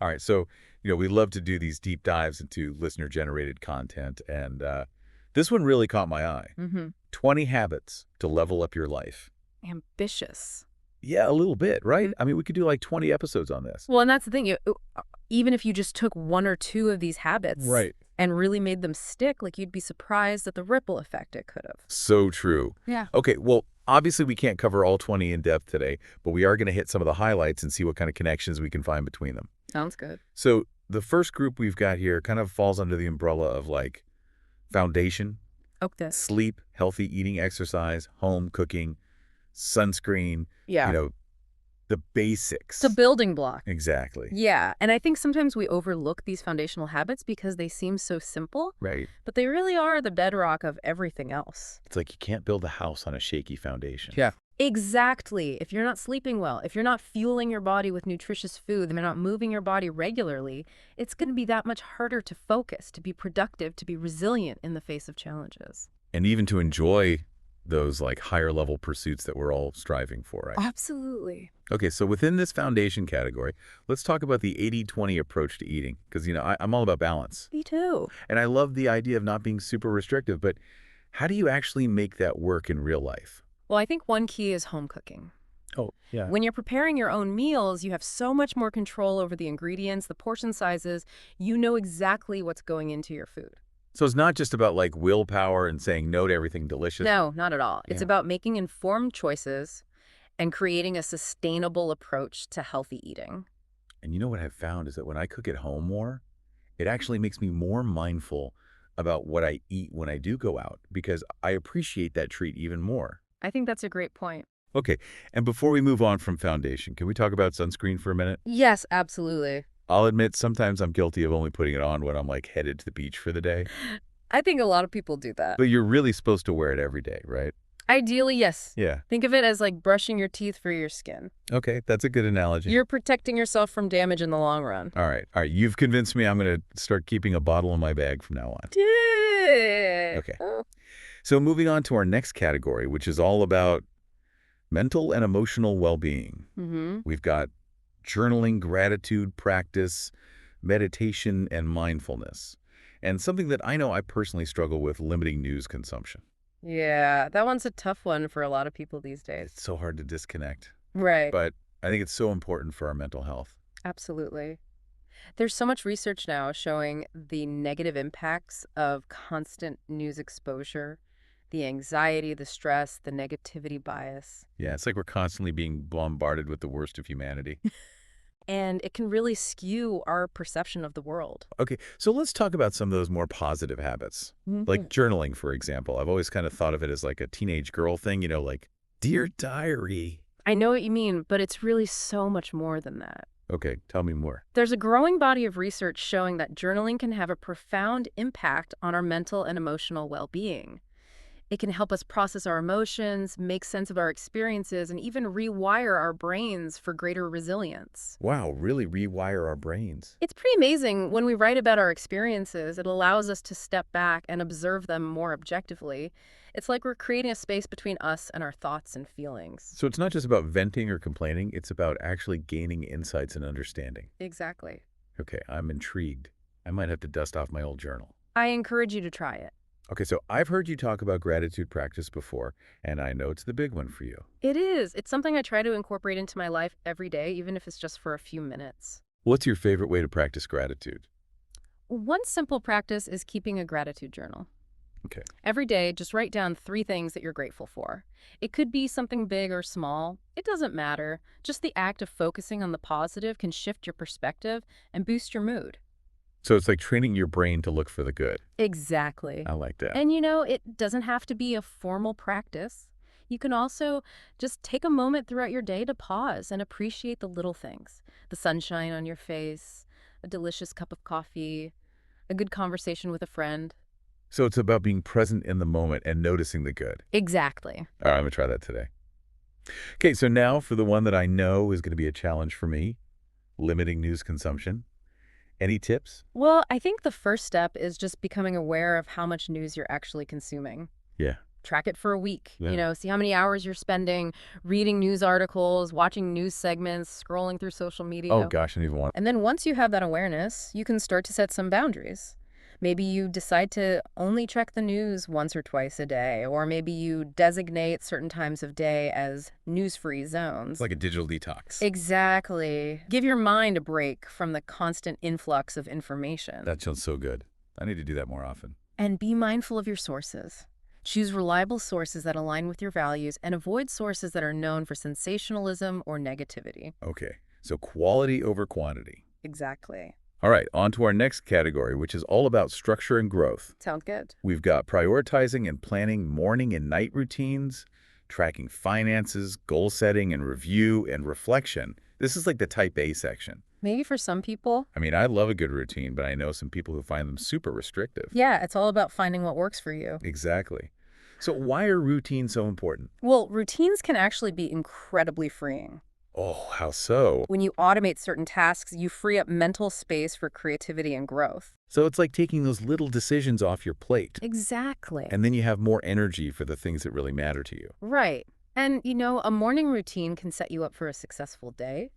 All right, so, we love to do these deep dives into listener-generated content, and this one really caught my eye. Mm-hmm. 20 habits to level up your life. Ambitious. Yeah, a little bit, right? Mhm. I mean, we could do like 20 episodes on this. Well, and that's the thing. Even if you just took one or two of these habits Right. and really made them stick, like you'd be surprised at the ripple effect it could have. So true. Yeah. Okay, well, obviously we can't cover all 20 in depth today, but we are going to hit some of the highlights and see what kind of connections we can find between them. Sounds good. So the first group we've got here kind of falls under the umbrella of like foundation, Okay. sleep, healthy eating, exercise, home cooking, sunscreen, Yeah. the basics. It's a building block. Exactly. Yeah. And I think sometimes we overlook these foundational habits because they seem so simple, Right. but they really are the bedrock of everything else. It's like you can't build a house on a shaky foundation. Yeah. Exactly. If you're not sleeping well, if you're not fueling your body with nutritious food, and you're not moving your body regularly, it's going to be that much harder to focus, to be productive, to be resilient in the face of challenges. And even to enjoy those like higher level pursuits that we're all striving for, right? Absolutely. Okay, so within this foundation category, let's talk about the 80-20 approach to eating, because, I'm all about balance. Me too. And I love the idea of not being super restrictive, but how do you actually make that work in real life? Well, I think one key is home cooking. Oh, yeah. When you're preparing your own meals, you have so much more control over the ingredients, the portion sizes. You know exactly what's going into your food. So it's not just about like willpower and saying no to everything delicious. No, not at all. It's Yeah. about making informed choices and creating a sustainable approach to healthy eating. And you know what I've found is that when I cook at home more, it actually makes me more mindful about what I eat when I do go out because I appreciate that treat even more. I think that's a great point. Okay, and before we move on from foundation, can we talk about sunscreen for a minute? Yes, absolutely. I'll admit sometimes I'm guilty of only putting it on when I'm like headed to the beach for the day. I think a lot of people do that. But you're really supposed to wear it every day, right? Ideally, yes. Yeah. Think of it as like brushing your teeth for your skin. Okay, that's a good analogy. You're protecting yourself from damage in the long run. All right. You've convinced me I'm going to start keeping a bottle in my bag from now on. Okay. So moving on to our next category, which is all about mental and emotional well-being. Mm-hmm. We've got journaling, gratitude practice, meditation, and mindfulness. And something that I know I personally struggle with, limiting news consumption. Yeah, that one's a tough one for a lot of people these days. It's so hard to disconnect. Right. But I think it's so important for our mental health. Absolutely. There's so much research now showing the negative impacts of constant news exposure, the anxiety, the stress, the negativity bias. Yeah, it's like we're constantly being bombarded with the worst of humanity. And it can really skew our perception of the world. Okay, so let's talk about some of those more positive habits. Like journaling, for example. I've always kind of thought of it as like a teenage girl thing, like, Dear Diary. I know what you mean, but it's really so much more than that. Okay, tell me more. There's a growing body of research showing that journaling can have a profound impact on our mental and emotional well-being. It can help us process our emotions, make sense of our experiences, and even rewire our brains for greater resilience. Wow, really rewire our brains. It's pretty amazing. When we write about our experiences, it allows us to step back and observe them more objectively. It's like we're creating a space between us and our thoughts and feelings. So it's not just about venting or complaining, it's about actually gaining insights and understanding. Exactly. Okay, I'm intrigued. I might have to dust off my old journal. I encourage you to try it. Okay, so I've heard you talk about gratitude practice before, and I know it's the big one for you. It is. It's something I try to incorporate into my life every day, even if it's just for a few minutes. What's your favorite way to practice gratitude? One simple practice is keeping a gratitude journal. Okay. Every day, just write down 3 things that you're grateful for. It could be something big or small. It doesn't matter. Just the act of focusing on the positive can shift your perspective and boost your mood. So it's like training your brain to look for the good. Exactly. I like that. And it doesn't have to be a formal practice. You can also just take a moment throughout your day to pause and appreciate the little things. The sunshine on your face, a delicious cup of coffee, a good conversation with a friend. So it's about being present in the moment and noticing the good. Exactly. All right, I'm going to try that today. Okay, so now for the one that I know is going to be a challenge for me, limiting news consumption. Any tips? Well, I think the first step is just becoming aware of how much news you're actually consuming. Yeah. Track it for a week. Yeah. See how many hours you're spending reading news articles, watching news segments, scrolling through social Oh, media. gosh, I don't even want. And then once you have that awareness, you can start to set some boundaries. Maybe you decide to only check the news once or twice a day, or maybe you designate certain times of day as news-free It's zones. like a digital detox. Exactly. Give your mind a break from the constant influx of information. That sounds so good. I need to do that more often. And be mindful of your sources. Choose reliable sources that align with your values and avoid sources that are known for sensationalism or negativity. Okay, so quality over quantity. Exactly. All right, on to our next category, which is all about structure and growth. Sound good? We've got prioritizing and planning morning and night routines, tracking finances, goal setting and review, and reflection. This is like the type A section. Maybe for some people. I mean, I love a good routine, but I know some people who find them super restrictive. Yeah, it's all about finding what works for you. Exactly. So why are routines so important? Well, routines can actually be incredibly freeing. Oh, how so? When you automate certain tasks, you free up mental space for creativity and growth. So it's like taking those little decisions off your plate, Exactly. and then you have more energy for the things that really matter to you. Right. And, a morning routine can set you up for a successful day.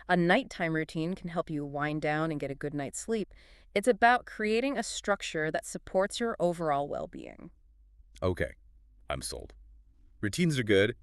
A nighttime routine can help you wind down and get a good night's sleep. It's about creating a structure that supports your overall well-being. Okay, I'm sold. Routines are good,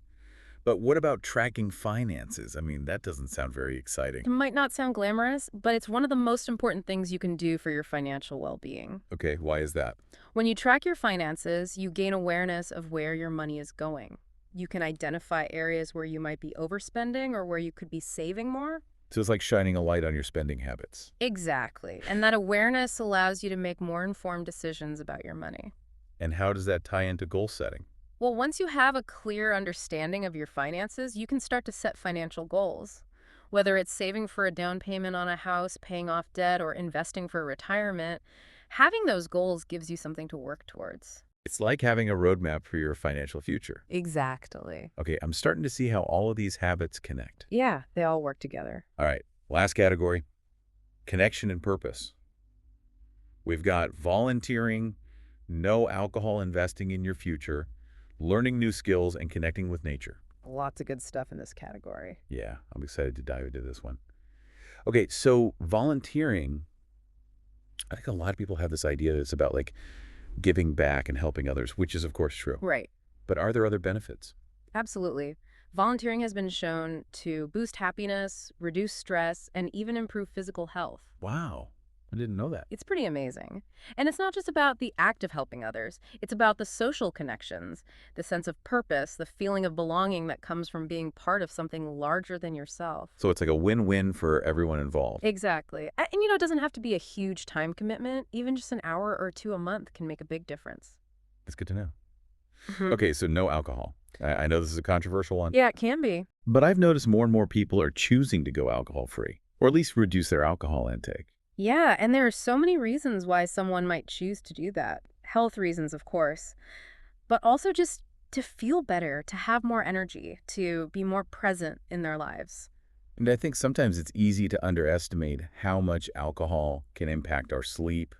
but what about tracking finances? I mean, that doesn't sound very exciting. It might not sound glamorous, but it's one of the most important things you can do for your financial well-being. Okay, why is that? When you track your finances, you gain awareness of where your money is going. You can identify areas where you might be overspending or where you could be saving more. So it's like shining a light on your spending habits. Exactly. And that awareness allows you to make more informed decisions about your money. And how does that tie into goal setting? Well, once you have a clear understanding of your finances, you can start to set financial goals. Whether it's saving for a down payment on a house, paying off debt, or investing for retirement, having those goals gives you something to work towards. It's like having a roadmap for your financial future. Exactly. Okay, I'm starting to see how all of these habits connect. Yeah, they all work together. All right, last category, connection and purpose. We've got volunteering, no alcohol investing in your future, learning new skills, and connecting with nature. Lots of good stuff in this category. Yeah, I'm excited to dive into this one. Okay, so volunteering, I think a lot of people have this idea that it's about like giving back and helping others, which is of course true. Right. But are there other benefits? Absolutely. Volunteering has been shown to boost happiness, reduce stress, and even improve physical health. Wow, I didn't know that. It's pretty amazing. And it's not just about the act of helping others. It's about the social connections, the sense of purpose, the feeling of belonging that comes from being part of something larger than yourself. So it's like a win-win for everyone involved. Exactly. And it doesn't have to be a huge time commitment. Even just an hour or two a month can make a big difference. That's good to know. Mhm. Okay, so no alcohol. I know this is a controversial one, Yeah, it can be. but I've noticed more and more people are choosing to go alcohol-free, or at least reduce their alcohol intake. Yeah, and there are so many reasons why someone might choose to do that. Health reasons, of course, but also just to feel better, to have more energy, to be more present in their lives. And I think sometimes it's easy to underestimate how much alcohol can impact our sleep,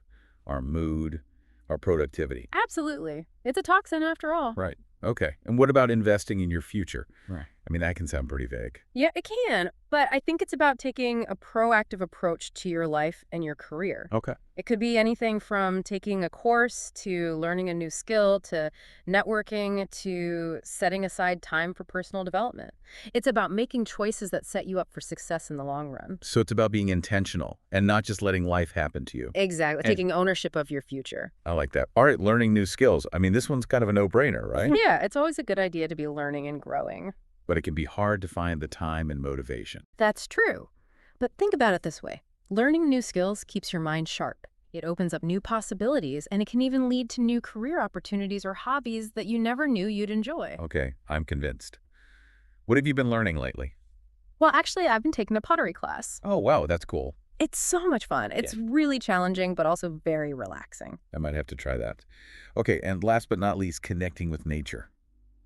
our mood, our productivity. Absolutely. It's a toxin after all. Right. Okay. And what about investing in your future? Right. I mean, that can sound pretty vague. Yeah, it can, but I think it's about taking a proactive approach to your life and your career. Okay. It could be anything from taking a course to learning a new skill to networking to setting aside time for personal development. It's about making choices that set you up for success in the long run. So it's about being intentional and not just letting life happen to you. Exactly. And Taking ownership of your future. I like that. All right, learning new skills. I mean, this one's kind of a no-brainer, right? Yeah, it's always a good idea to be learning and growing. But it can be hard to find the time and motivation. That's true. But think about it this way. Learning new skills keeps your mind sharp. It opens up new possibilities, and it can even lead to new career opportunities or hobbies that you never knew you'd enjoy. Okay, I'm convinced. What have you been learning lately? Well, actually, I've been taking a pottery class. Oh, wow, that's cool. It's so much fun. It's really challenging, but also very relaxing. I might have to try that. Okay, and last but not least, connecting with nature.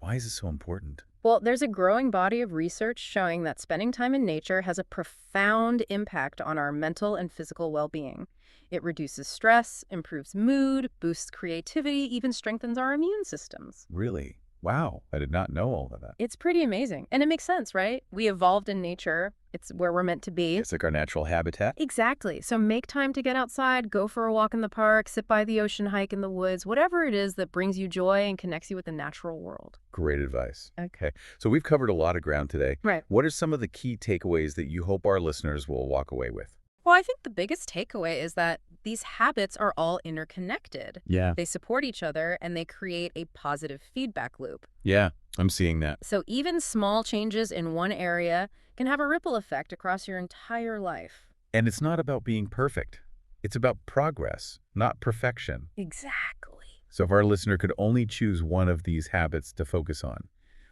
Why is this so important? Well, there's a growing body of research showing that spending time in nature has a profound impact on our mental and physical well-being. It reduces stress, improves mood, boosts creativity, even strengthens our immune systems. Really? Wow, I did not know all of that. It's pretty amazing. And it makes sense, right? We evolved in nature. It's where we're meant to be. It's like our natural habitat. Exactly. So make time to get outside, go for a walk in the park, sit by the ocean, hike in the woods, whatever it is that brings you joy and connects you with the natural world. Great advice. Okay. Okay, so we've covered a lot of ground today. Right. What are some of the key takeaways that you hope our listeners will walk away with? Well, I think the biggest takeaway is that these habits are all interconnected. Yeah. They support each other and they create a positive feedback loop. Yeah, I'm seeing that. So even small changes in one area can have a ripple effect across your entire life. And it's not about being perfect. It's about progress, not perfection. Exactly. So if our listener could only choose one of these habits to focus on,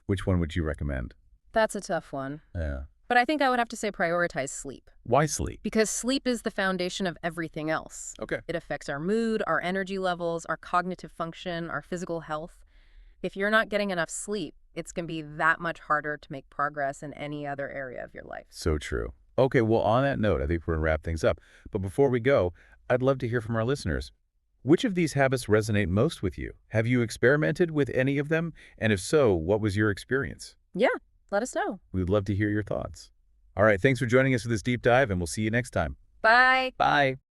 which one would you recommend? That's a tough one. Yeah. But I think I would have to say prioritize sleep. Why sleep? Because sleep is the foundation of everything else. Okay. It affects our mood, our energy levels, our cognitive function, our physical health. If you're not getting enough sleep, it's going to be that much harder to make progress in any other area of your life. So true. Okay, well, on that note, I think we're going to wrap things up. But before we go, I'd love to hear from our listeners. Which of these habits resonate most with you? Have you experimented with any of them? And if so, what was your experience? Yeah, let us know. We'd love to hear your thoughts. All right, thanks for joining us for this deep dive, and we'll see you next time. Bye. Bye.